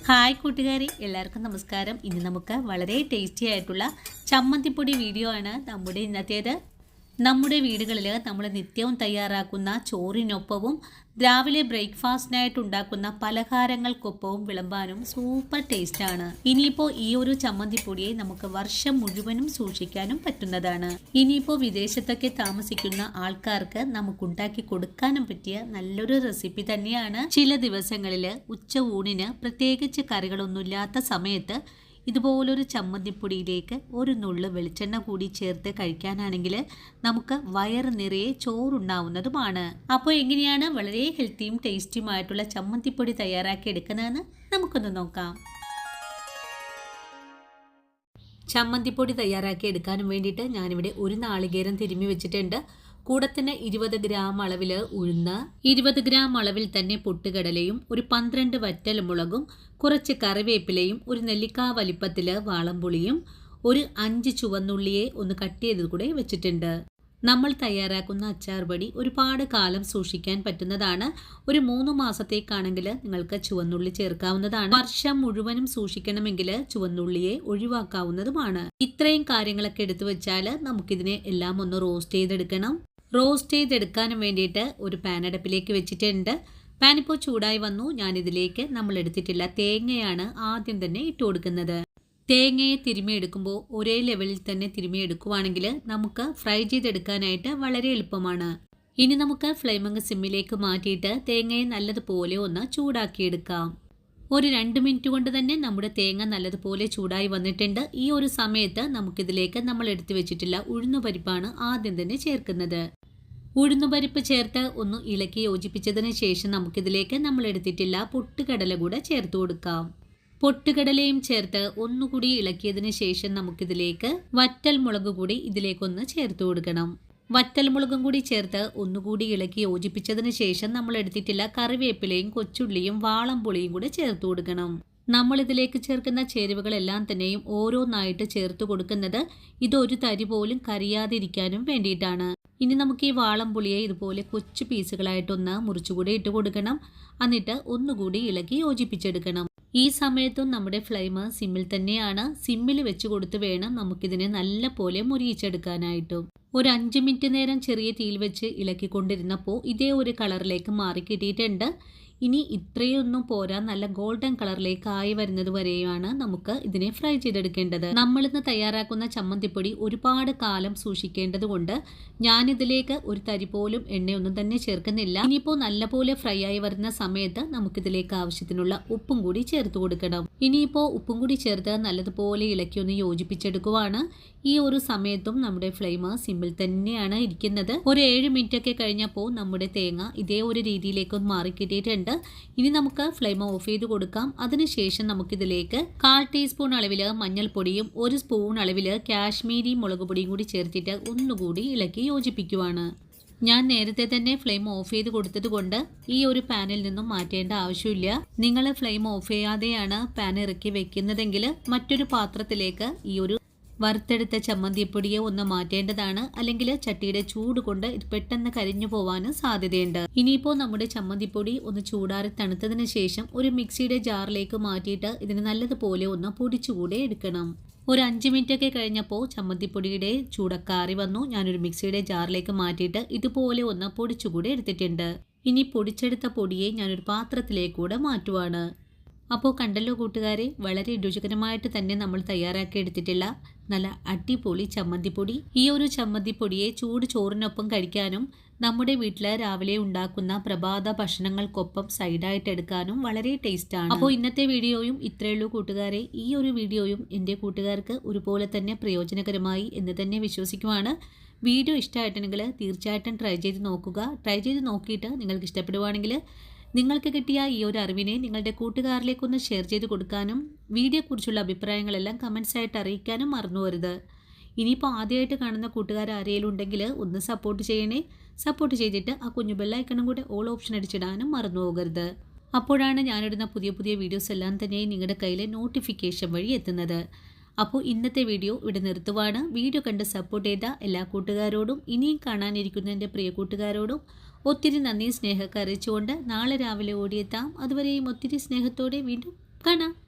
Hi കൂട്ടുകാരി, എല്ലാവർക്കും നമസ്കാരം. ഇന്ന് നമുക്ക് വളരെ ടേസ്റ്റി ആയിട്ടുള്ള ചമ്മന്തിപ്പൊടി വീഡിയോ ആണ് നമ്മുടെ ഇന്നത്തേത്. നമ്മുടെ വീടുകളിൽ നമ്മൾ നിത്യവും തയ്യാറാക്കുന്ന ചോറിനൊപ്പവും രാവിലെ ബ്രേക്ക്ഫാസ്റ്റിനായിട്ട് ഉണ്ടാക്കുന്ന പലഹാരങ്ങൾക്കൊപ്പവും വിളമ്പാനും സൂപ്പർ ടേസ്റ്റാണ്. ഇനിയിപ്പോൾ ഈ ഒരു ചമ്മന്തിപ്പൊടിയെ നമുക്ക് വർഷം മുഴുവനും സൂക്ഷിക്കാനും പറ്റുന്നതാണ്. ഇനിയിപ്പോൾ വിദേശത്തൊക്കെ താമസിക്കുന്ന ആൾക്കാർക്ക് നമുക്കുണ്ടാക്കി കൊടുക്കാനും പറ്റിയ നല്ലൊരു റെസിപ്പി തന്നെയാണ്. ചില ദിവസങ്ങളിൽ ഉച്ച ഊണിന് പ്രത്യേകിച്ച് കറികളൊന്നുമില്ലാത്ത സമയത്ത് ഇതുപോലൊരു ചമ്മന്തിപ്പൊടിയിലേക്ക് ഒരു നുള്ളു വെളിച്ചെണ്ണ കൂടി ചേർത്ത് കഴിക്കാനാണെങ്കിൽ നമുക്ക് വയറ് നിറയെ ചോറുണ്ടാവുന്നതുമാണ്. അപ്പോൾ എങ്ങനെയാണ് വളരെ ഹെൽത്തിയും ടേസ്റ്റിയുമായിട്ടുള്ള ചമ്മന്തിപ്പൊടി തയ്യാറാക്കി എടുക്കുന്നതെന്ന് നമുക്കൊന്ന് നോക്കാം. ചമ്മന്തിപ്പൊടി തയ്യാറാക്കി എടുക്കാനും വേണ്ടിയിട്ട് ഞാനിവിടെ ഒരു നാളികേരം തിരുമ്മി വെച്ചിട്ടുണ്ട്. കൂടെ തന്നെ 20 ഗ്രാം അളവിൽ ഉഴുന്ന്, 20 ഗ്രാം അളവിൽ തന്നെ പൊട്ടുകടലയും, ഒരു 12 വറ്റൽമുളകും, കുറച്ച് കറിവേപ്പിലയും, ഒരു നെല്ലിക്കാ വലിപ്പത്തിൽ വാളംപുളിയും, ഒരു 5 ചുവന്നുള്ളിയെ ഒന്ന് കട്ട് ചെയ്ത് കൂടെ വെച്ചിട്ടുണ്ട്. നമ്മൾ തയ്യാറാക്കുന്ന അച്ചാർ പൊടി ഒരുപാട് കാലം സൂക്ഷിക്കാൻ പറ്റുന്നതാണ്. ഒരു 3 മാസത്തേക്കാണെങ്കിൽ നിങ്ങൾക്ക് ചുവന്നുള്ളി ചേർക്കാവുന്നതാണ്. വർഷം മുഴുവനും സൂക്ഷിക്കണമെങ്കിൽ ചുവന്നുള്ളിയെ ഒഴിവാക്കാവുന്നതുമാണ്. ഇത്രയും കാര്യങ്ങളൊക്കെ എടുത്തു വെച്ചാൽ നമുക്കിതിനെ എല്ലാം ഒന്ന് റോസ്റ്റ് ചെയ്തെടുക്കണം. റോസ്റ്റ് ചെയ്തെടുക്കാനും വേണ്ടിയിട്ട് ഒരു പാൻ അടുപ്പിലേക്ക് വെച്ചിട്ടുണ്ട്. പാൻ ഇപ്പോൾ ചൂടായി വന്നു. ഞാനിതിലേക്ക് നമ്മൾ എടുത്തിട്ടില്ല തേങ്ങയാണ് ആദ്യം തന്നെ ഇട്ട് കൊടുക്കുന്നത്. തേങ്ങയെ തിരുമിയെടുക്കുമ്പോൾ ഒരേ ലെവലിൽ തന്നെ തിരുമിയെടുക്കുവാണെങ്കിൽ നമുക്ക് ഫ്രൈ ചെയ്തെടുക്കാനായിട്ട് വളരെ എളുപ്പമാണ്. ഇനി നമുക്ക് ഫ്ലെയിമങ്ങ് സിമ്മിലേക്ക് മാറ്റിയിട്ട് തേങ്ങയെ നല്ലതുപോലെ ഒന്ന് ചൂടാക്കിയെടുക്കാം. ഒരു 2 മിനിറ്റ് കൊണ്ട് തന്നെ നമ്മുടെ തേങ്ങ നല്ലതുപോലെ ചൂടായി വന്നിട്ടുണ്ട്. ഈ ഒരു സമയത്ത് നമുക്കിതിലേക്ക് നമ്മൾ എടുത്തു വെച്ചിട്ടില്ല ഉഴുന്നുപരിപ്പാണ് ആദ്യം തന്നെ ചേർക്കുന്നത്. ഉഴുന്നുപരിപ്പ് ചേർത്ത് ഒന്ന് ഇളക്കി യോജിപ്പിച്ചതിന് ശേഷം നമുക്കിതിലേക്ക് നമ്മൾ എടുത്തിട്ടില്ല പൊട്ടുകടല കൂടെ ചേർത്ത് കൊടുക്കാം. പൊട്ടുകടലയും ചേർത്ത് ഒന്നുകൂടി ഇളക്കിയതിന് ശേഷം നമുക്കിതിലേക്ക് വറ്റൽ മുളക് കൂടി ഇതിലേക്കൊന്ന് ചേർത്ത് കൊടുക്കണം. വറ്റൽമുളകും കൂടി ചേർത്ത് ഒന്നുകൂടി ഇളക്കി യോജിപ്പിച്ചതിന് ശേഷം നമ്മൾ എടുത്തിട്ടില്ല കറിവേപ്പിലയും കൊച്ചുള്ളിയും വാളംപുളിയും കൂടി ചേർത്ത് കൊടുക്കണം. നമ്മൾ ഇതിലേക്ക് ചേർക്കുന്ന ചേരുവകളെല്ലാം തന്നെയും ഓരോന്നായിട്ട് ചേർത്ത് കൊടുക്കുന്നത് ഇതൊരു തരി പോലും കരിയാതിരിക്കാനും വേണ്ടിയിട്ടാണ്. ഇനി നമുക്ക് ഈ വാളംപുളിയെ ഇതുപോലെ കൊച്ചു പീസുകളായിട്ടൊന്ന് മുറിച്ചുകൂടി ഇട്ട് കൊടുക്കണം. എന്നിട്ട് ഒന്നുകൂടി ഇളക്കി യോജിപ്പിച്ചെടുക്കണം. ഈ സമയത്തും നമ്മുടെ ഫ്ലെയിം സിമ്മിൽ തന്നെയാണ്. സിമ്മിൽ വെച്ച് കൊടുത്ത് വേണം നമുക്കിതിനെ നല്ല പോലെ മുരിയിച്ചെടുക്കാനായിട്ടും. ഒരു 5 മിനിറ്റ് നേരം ചെറിയ തീയിൽ വെച്ച് ഇളക്കിക്കൊണ്ടിരുന്നപ്പോൾ ഇതേ ഒരു കളറിലേക്ക് മാറി കിട്ടിയിട്ടുണ്ട്. ഇനി ഇത്രയൊന്നും പോരാ, നല്ല ഗോൾഡൻ കളറിലേക്ക് ആയി വരുന്നത് വരെയാണ് നമുക്ക് ഇതിനെ ഫ്രൈ ചെയ്തെടുക്കേണ്ടത്. നമ്മളിന്ന് തയ്യാറാക്കുന്ന ചമ്മന്തിപ്പൊടി ഒരുപാട് കാലം സൂക്ഷിക്കേണ്ടത് കൊണ്ട് ഞാനിതിലേക്ക് ഒരു തരി പോലും എണ്ണയൊന്നും തന്നെ ചേർക്കുന്നില്ല. ഇനിയിപ്പോൾ നല്ലപോലെ ഫ്രൈ ആയി വരുന്ന സമയത്ത് നമുക്കിതിലേക്ക് ആവശ്യത്തിനുള്ള ഉപ്പും കൂടി ചേർത്ത് കൊടുക്കണം. ഇനിയിപ്പോൾ ഉപ്പും കൂടി ചേർത്ത് നല്ലതുപോലെ ഇളക്കി ഒന്ന് യോജിപ്പിച്ചെടുക്കുവാണ്. ഈ ഒരു സമയത്തും നമ്മുടെ ഫ്ലെയിം സിമ്മിൽ തന്നെയാണ് ഇരിക്കുന്നത്. ഒരു 7 മിനിറ്റ് ഒക്കെ കഴിഞ്ഞപ്പോൾ നമ്മുടെ തേങ്ങ ഇതേ ഒരു രീതിയിലേക്കൊന്ന് മാറിക്കിട്ടിയിട്ടുണ്ട്. ഇനി നമുക്ക് ഫ്ലെയിം ഓഫ് ചെയ്ത് കൊടുക്കാം. അതിനുശേഷം നമുക്കിതിലേക്ക് 1/4 ടീസ്പൂൺ അളവിൽ മഞ്ഞൾപ്പൊടിയും 1 സ്പൂൺ അളവിൽ കാശ്മീരി മുളക് പൊടിയും കൂടി ചേർത്തിട്ട് ഒന്നുകൂടി ഇളക്കി യോജിപ്പിക്കുവാണ്. ഞാൻ നേരത്തെ തന്നെ ഫ്ലെയിം ഓഫ് ചെയ്ത് കൊടുത്തത് കൊണ്ട് ഈ ഒരു പാനിൽ നിന്നും മാറ്റേണ്ട ആവശ്യമില്ല. നിങ്ങൾ ഫ്ലെയിം ഓഫ് ചെയ്യാതെയാണ് പാൻ ഇറക്കി വെക്കുന്നതെങ്കിൽ മറ്റൊരു പാത്രത്തിലേക്ക് ഈ ഒരു വറുത്തെടുത്ത ചമ്മന്തിപ്പൊടിയെ ഒന്ന് മാറ്റേണ്ടതാണ്. അല്ലെങ്കിൽ ചട്ടിയുടെ ചൂട് കൊണ്ട് ഇത് പെട്ടെന്ന് കരിഞ്ഞു പോവാനും സാധ്യതയുണ്ട്. ഇനിയിപ്പോൾ നമ്മുടെ ചമ്മന്തിപ്പൊടി ഒന്ന് ചൂടാറി തണുത്തതിന് ശേഷം ഒരു മിക്സിയുടെ ജാറിലേക്ക് മാറ്റിയിട്ട് ഇതിന് നല്ലതുപോലെ ഒന്ന് പൊടിച്ചുകൂടെ എടുക്കണം. ഒരു 5 മിനിറ്റ് ഒക്കെ കഴിഞ്ഞപ്പോൾ ചമ്മന്തിപ്പൊടിയുടെ ചൂടക്കാറി വന്നു. ഞാനൊരു മിക്സിയുടെ ജാറിലേക്ക് മാറ്റിയിട്ട് ഇതുപോലെ ഒന്ന് പൊടിച്ചുകൂടെ എടുത്തിട്ടുണ്ട്. ഇനി പൊടിച്ചെടുത്ത പൊടിയെ ഞാനൊരു പാത്രത്തിലേക്ക് കൂടെ മാറ്റുവാണ്. അപ്പോൾ കണ്ടല്ലോ കൂട്ടുകാരെ, വളരെ രുചികരമായിട്ട് തന്നെ നമ്മൾ തയ്യാറാക്കി എടുത്തിട്ടില്ല നല്ല അടിപൊളി ചമ്മന്തിപ്പൊടി. ഈ ഒരു ചമ്മന്തിപ്പൊടിയെ ചൂട് ചോറിനൊപ്പം കഴിക്കാനും നമ്മുടെ വീട്ടിൽ രാവിലെ ഉണ്ടാക്കുന്ന പ്രഭാത ഭക്ഷണങ്ങൾക്കൊപ്പം സൈഡായിട്ട് എടുക്കാനും വളരെ ടേസ്റ്റാണ്. അപ്പോൾ ഇന്നത്തെ വീഡിയോയും ഇത്രയുള്ളൂ കൂട്ടുകാരെ. ഈ ഒരു വീഡിയോയും എൻ്റെ കൂട്ടുകാർക്ക് ഒരുപോലെ തന്നെ പ്രയോജനകരമായി എന്ന് തന്നെ വിശ്വസിക്കുവാണ്. വീഡിയോ ഇഷ്ടമായിട്ടുണ്ടെങ്കിൽ തീർച്ചയായിട്ടും ട്രൈ ചെയ്ത് നോക്കുക. ട്രൈ ചെയ്ത് നോക്കിയിട്ട് നിങ്ങൾക്ക് ഇഷ്ടപ്പെടുവാണെങ്കിൽ നിങ്ങൾക്ക് കിട്ടിയ ഈ ഒരു അറിവിനെ നിങ്ങളുടെ കൂട്ടുകാരിലേക്കൊന്ന് ഷെയർ ചെയ്ത് കൊടുക്കാനും വീഡിയോയെക്കുറിച്ചുള്ള അഭിപ്രായങ്ങളെല്ലാം കമൻസ് ആയിട്ട് അറിയിക്കാനും മറന്നു വരുത്. ഇനിയിപ്പോൾ ആദ്യമായിട്ട് കാണുന്ന കൂട്ടുകാർ ആരെങ്കിലും ഉണ്ടെങ്കിൽ ഒന്ന് സപ്പോർട്ട് ചെയ്യണേ. സപ്പോർട്ട് ചെയ്തിട്ട് ആ കുഞ്ഞു ബെല്ലൈക്കണും കൂടെ ഓൾ ഓപ്ഷൻ അടിച്ചിടാനും മറന്നു പോകരുത്. അപ്പോഴാണ് ഞാനിടുന്ന പുതിയ പുതിയ വീഡിയോസ് എല്ലാം തന്നെ നിങ്ങളുടെ കയ്യിൽ നോട്ടിഫിക്കേഷൻ വഴി എത്തുന്നത്. അപ്പോൾ ഇന്നത്തെ വീഡിയോ ഇവിടെ നിർത്തുവാണ്. വീഡിയോ കണ്ട് സപ്പോർട്ട് ചെയ്ത എല്ലാ കൂട്ടുകാരോടും ഇനിയും കാണാനിരിക്കുന്ന എൻ്റെ പ്രിയ കൂട്ടുകാരോടും ഒത്തിരി നന്ദി സ്നേഹമൊക്കെ അറിയിച്ചുകൊണ്ട് നാളെ രാവിലെ ഓടിയെത്താം. അതുവരെയും ഒത്തിരി സ്നേഹത്തോടെ വീണ്ടും കാണാം.